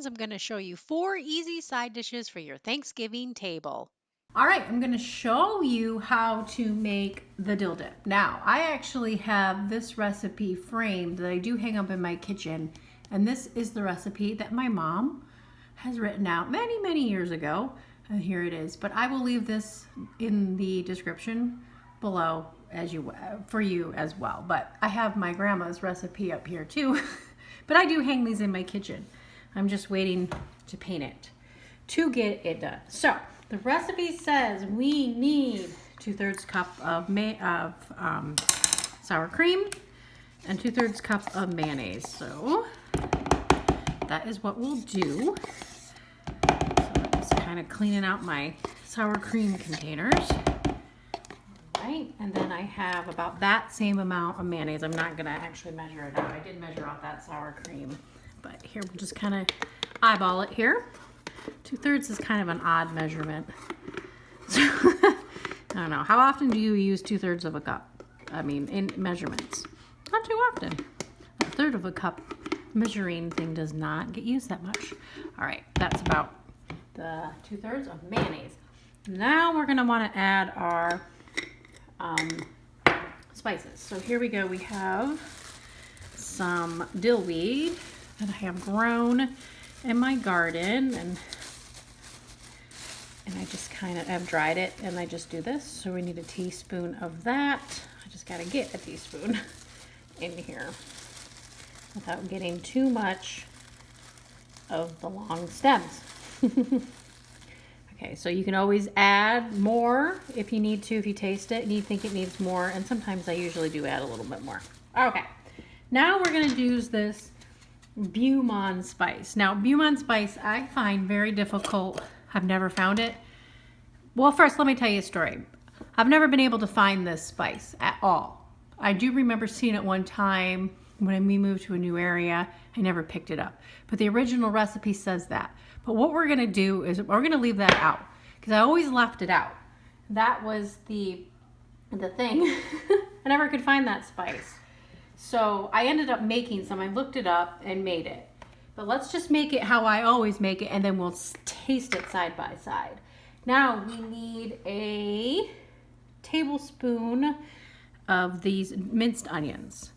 tablespoons, I'm going to show you 4 easy side dishes for your Thanksgiving table. All right, I'm going to show you how to make the dill dip. Now, I actually have this recipe framed that I do hang up in my kitchen, and this is the recipe that my mom has written out many, many years ago. And here it is. But I will leave this in the description below for you as well. But I have my grandma's recipe up here too. But I do hang these in my kitchen. I'm just waiting to paint it to get it done. So the recipe says we need 2/3 cup of sour cream and 2/3 cup of mayonnaise. So that is what we'll do. So I'm just kind of cleaning out my sour cream containers. All right, and then I have about that same amount of mayonnaise. I'm not gonna actually measure it out. I did measure out that sour cream, but here we'll just kind of eyeball it here. 2/3 is kind of an odd measurement. So I don't know. How often do you use 2/3 of a cup? I mean, in measurements. Not too often. 1/3 of a cup measuring thing does not get used that much. All right, that's about the 2/3 of mayonnaise. Now we're gonna want to add our spices. So here we go. We have some dill weed that I have grown in my garden, and I just kind of have dried it, and I just do this. So we need a teaspoon of that. I just got to get a teaspoon in here without getting too much of the long stems. Okay, so you can always add more if you need to, if you taste it and you think it needs more, and sometimes I usually do add a little bit more. Okay, now we're going to use this Beau Monde spice. Now, Beau Monde spice I find very difficult. I've never found it. Well, first let me tell you a story. I've never been able to find this spice at all. I do remember seeing it one time when we moved to a new area. I never picked it up. But the original recipe says that. But what we're going to do is we're going to leave that out because I always left it out. That was the thing. I never could find that spice. So I ended up making some. I looked it up and made it. But let's just make it how I always make it, and then we'll taste it side by side. Now we need a tablespoon of these minced onions.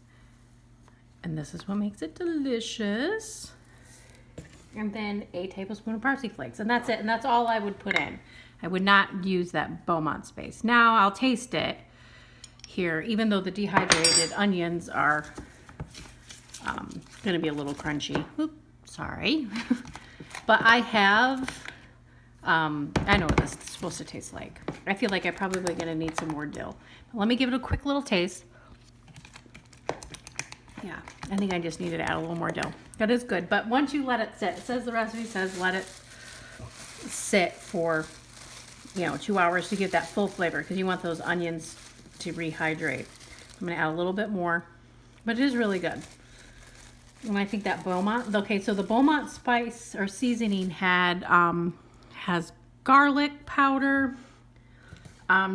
And this is what makes it delicious. And then a tablespoon of parsley flakes. And that's it. And that's all I would put in. I would not use that Beau Monde spice. Now I'll taste it here, even though the dehydrated onions are going to be a little crunchy. Oops, sorry. But I have, I know what this is supposed to taste like. I feel like I'm probably going to need some more dill. But let me give it a quick little taste. Yeah, I think I just needed to add a little more dill. That is good, but once you let it sit, it says the recipe says let it sit for, 2 hours to get that full flavor because you want those onions to rehydrate. I'm gonna add a little bit more, but it is really good. And I think that Beau Monde, okay, so the Beau Monde spice or seasoning has garlic powder,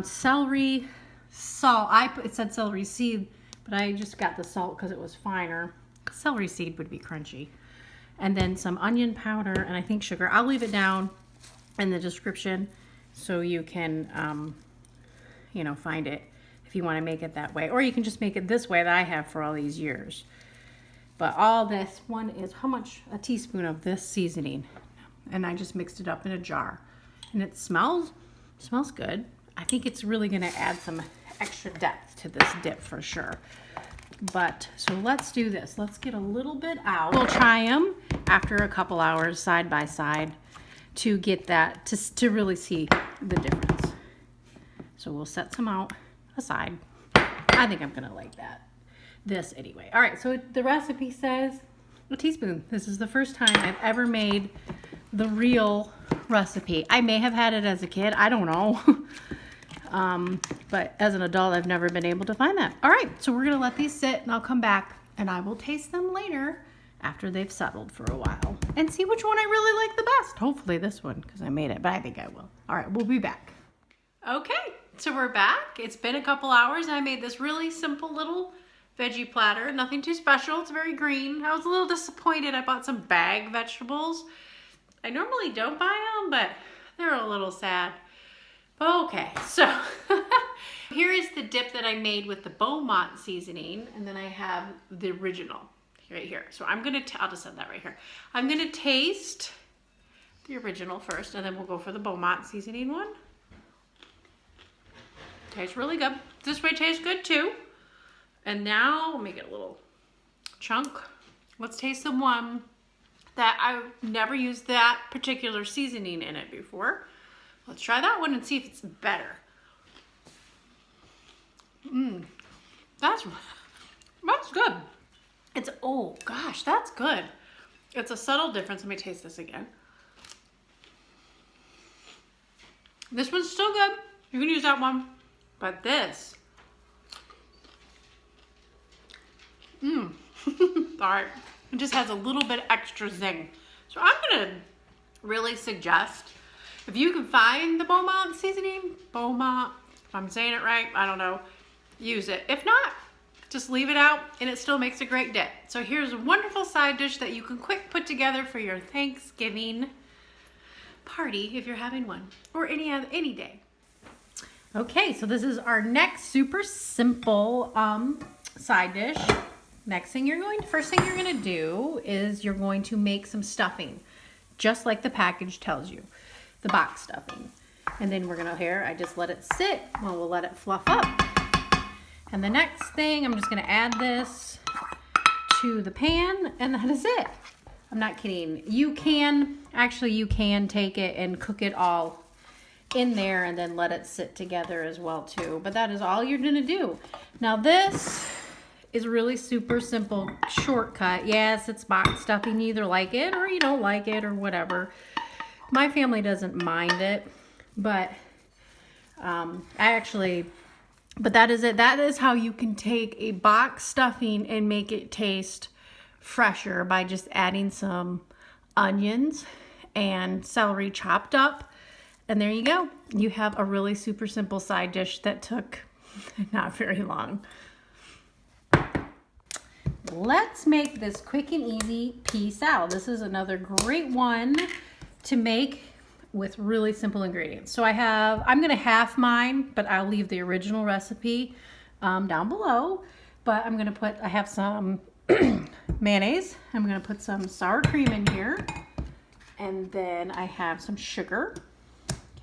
celery, salt. It said celery seed, but I just got the salt because it was finer. Celery seed would be crunchy. And then some onion powder and I think sugar. I'll leave it down in the description so you can, find it if you want to make it that way. Or you can just make it this way that I have for all these years. But all this one is how much? A teaspoon of this seasoning. And I just mixed it up in a jar. And it smells good. I think it's really going to add some extra depth to this dip for sure. But so let's do this. Let's get a little bit out. We'll try them after a couple hours side by side to get that, to really see the difference. So we'll set some out aside. I think I'm gonna like this anyway. All right, so the recipe says a teaspoon. This is the first time I've ever made the real recipe. I may have had it as a kid, I don't know. But as an adult, I've never been able to find that. All right, so we're gonna let these sit and I'll come back and I will taste them later after they've settled for a while and see which one I really like the best. Hopefully this one, because I made it, but I think I will. All right, we'll be back. Okay, so we're back. It's been a couple hours and I made this really simple little veggie platter. Nothing too special. It's very green. I was a little disappointed. I bought some bag vegetables. I normally don't buy them, but they're a little sad. Okay, so here is the dip that I made with the Beaumont seasoning, and then I have the original right here. So I'll just set that right here. I'm gonna taste the original first, and then we'll go for the Beaumont seasoning one. Tastes really good. This way tastes good too. And now, let me get a little chunk. Let's taste the one that I've never used that particular seasoning in it before. Let's try that one and see if it's better. That's good. Oh gosh, that's good. It's a subtle difference. Let me taste this again. This one's still good. You can use that one. But this. All right. It just has a little bit extra zing. So I'm going to really suggest, if you can find the Beaumont seasoning, Beaumont, if I'm saying it right, I don't know, use it. If not, just leave it out and it still makes a great dip. So here's a wonderful side dish that you can quick put together for your Thanksgiving party if you're having one, or any day. Okay, so this is our next super simple side dish. First thing you're gonna do is you're going to make some stuffing, just like the package tells you, the box stuffing. And then I just let it sit, and we'll let it fluff up. And the next thing, I'm just gonna add this to the pan, and that is it. I'm not kidding. You can take it and cook it all in there and then let it sit together as well too. But that is all you're gonna do. Now this is really super simple shortcut. Yes, it's box stuffing. You either like it or you don't like it or whatever. My family doesn't mind it, but but that is it. That is how you can take a box stuffing and make it taste fresher by just adding some onions and celery chopped up. And there you go. You have a really super simple side dish that took not very long. Let's make this quick and easy pea salad. This is another great one to make with really simple ingredients. So I'm gonna half mine, but I'll leave the original recipe down below. But I have some mayonnaise. I'm gonna put some sour cream in here. And then I have some sugar.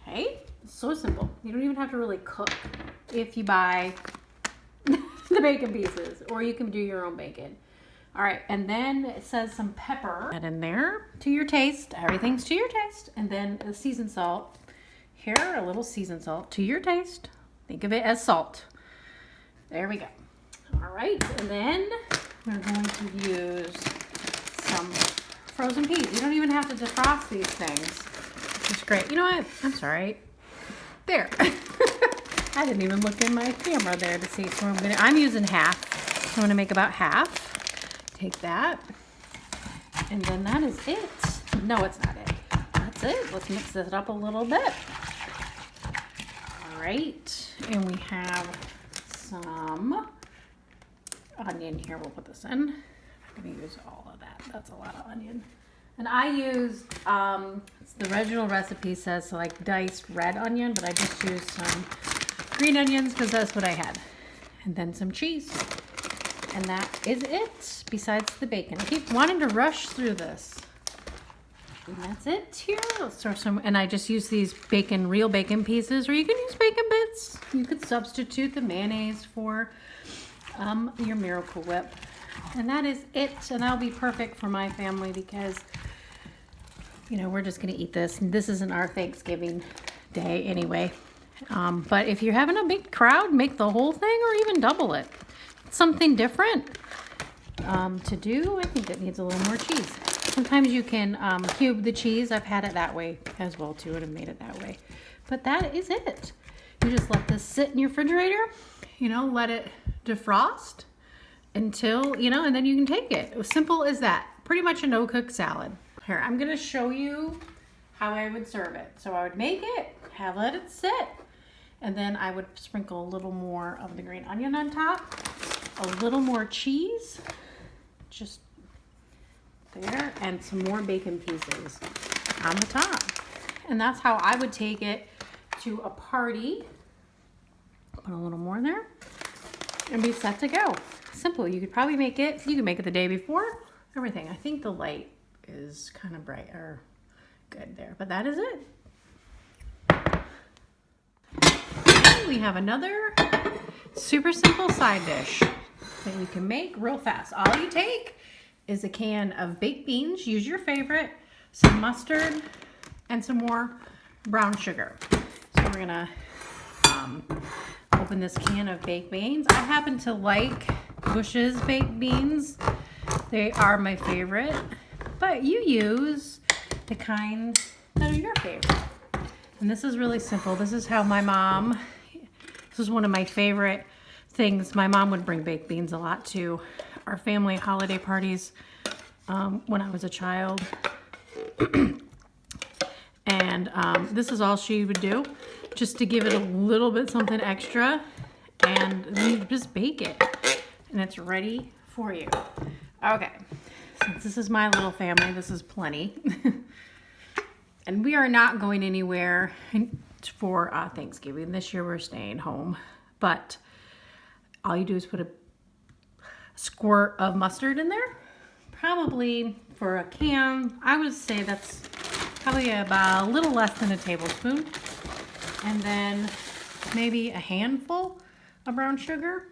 Okay, it's so simple. You don't even have to really cook if you buy the bacon pieces, or you can do your own bacon. All right, and then it says some pepper. Add in there to your taste. Everything's to your taste. And then the seasoned salt. Here, a little seasoned salt to your taste. Think of it as salt. There we go. All right, and then we're going to use some frozen peas. You don't even have to defrost these things. It's great. You know what? I'm sorry. There. I didn't even look in my camera there to see. So I'm using half. So I'm gonna make about half. Take that. And then that is it. No, it's not it. That's it. Let's mix this up a little bit. All right. And we have some onion here. We'll put this in. I'm gonna use all of that. That's a lot of onion. And I used, the original recipe says like diced red onion, but I just used some green onions because that's what I had. And then some cheese. And that is it, besides the bacon. I keep wanting to rush through this. And that's it here. Let's throw some, and I just use these real bacon pieces, or you can use bacon bits. You could substitute the mayonnaise for your Miracle Whip. And that is it, and that'll be perfect for my family because, you know, we're just gonna eat this. And this isn't our Thanksgiving day anyway. But if you're having a big crowd, make the whole thing or even double it. It's something different to do. I think it needs a little more cheese. Sometimes you can cube the cheese. I've had it that way as well too, and I've made it that way. But that is it. You just let this sit in your refrigerator, you know, let it defrost until, you know, and then you can take it. As simple as that. Pretty much a no-cook salad. Here, I'm gonna show you how I would serve it. So I would make it, let it sit, and then I would sprinkle a little more of the green onion on top. a little more cheese, just there, and some more bacon pieces on the top. And that's how I would take it to a party. Put a little more there and be set to go. Simple. You could probably make it, you can make it the day before, everything. I think the light is kind of bright or good there, but that is it. And we have another super simple side dish that you can make real fast. All you take is a can of baked beans, use your favorite, some mustard, and some more brown sugar. So we're gonna open this can of baked beans. I happen to like Bush's baked beans. They are my favorite, but you use the kind that are your favorite. And this is really simple. This is how my mom, this is one of my favorite things. My mom would bring baked beans a lot to our family holiday parties when I was a child. And this is all she would do, just to give it a little bit something extra, and then you just bake it, and it's ready for you. Okay, since this is my little family, this is plenty. And we are not going anywhere for Thanksgiving. This year we're staying home, but all you do is put a squirt of mustard in there. Probably for a can, I would say that's probably about a little less than a tablespoon. And then maybe a handful of brown sugar,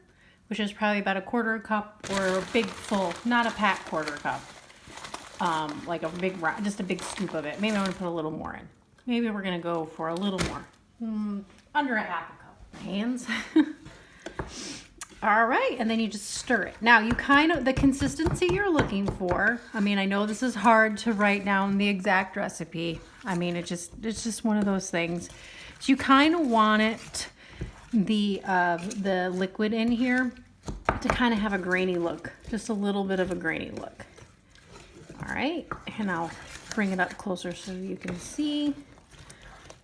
which is probably about a quarter cup, or a big full, not a packed quarter cup. Like a big, just a big scoop of it. Maybe I'm gonna put a little more in. Maybe we're gonna go for a little more, under a half a cup. Hands. All right, and then you just stir it. Now you the consistency you're looking for. I mean, I know this is hard to write down the exact recipe. I mean, it's just one of those things. So you kind of want it, the liquid in here, to kind of have a grainy look, just a little bit of a grainy look. All right, and I'll bring it up closer so you can see.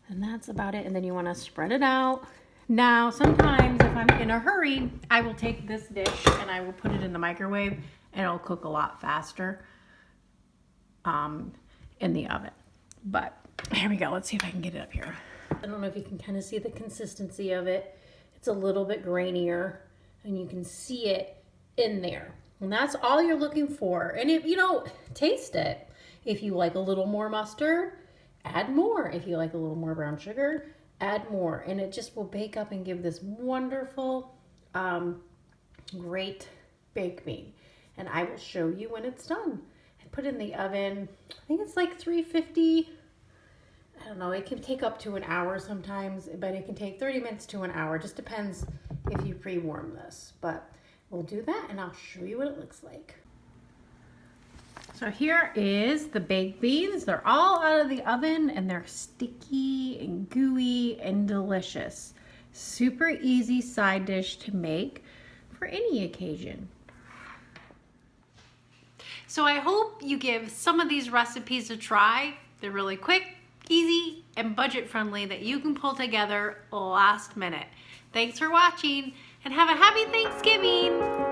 And that's about it. And then you want to spread it out. Now, sometimes if I'm in a hurry, I will take this dish and I will put it in the microwave, and it'll cook a lot faster in the oven. But here we go. Let's see if I can get it up here. I don't know if you can kind of see the consistency of it. It's a little bit grainier, and you can see it in there. And that's all you're looking for. And if you know, taste it. If you like a little more mustard, add more. If you like a little more brown sugar, add more, and it just will bake up and give this wonderful, great baked bean. And I will show you when it's done. I put it in the oven, I think it's like 350. I don't know, it can take up to an hour sometimes, but it can take 30 minutes to an hour. Just depends if you pre-warm this. But we'll do that, and I'll show you what it looks like. So here is the baked beans. They're all out of the oven, and they're sticky and gooey and delicious. Super easy side dish to make for any occasion. So I hope you give some of these recipes a try. They're really quick, easy, and budget friendly that you can pull together last minute. Thanks for watching, and have a happy Thanksgiving.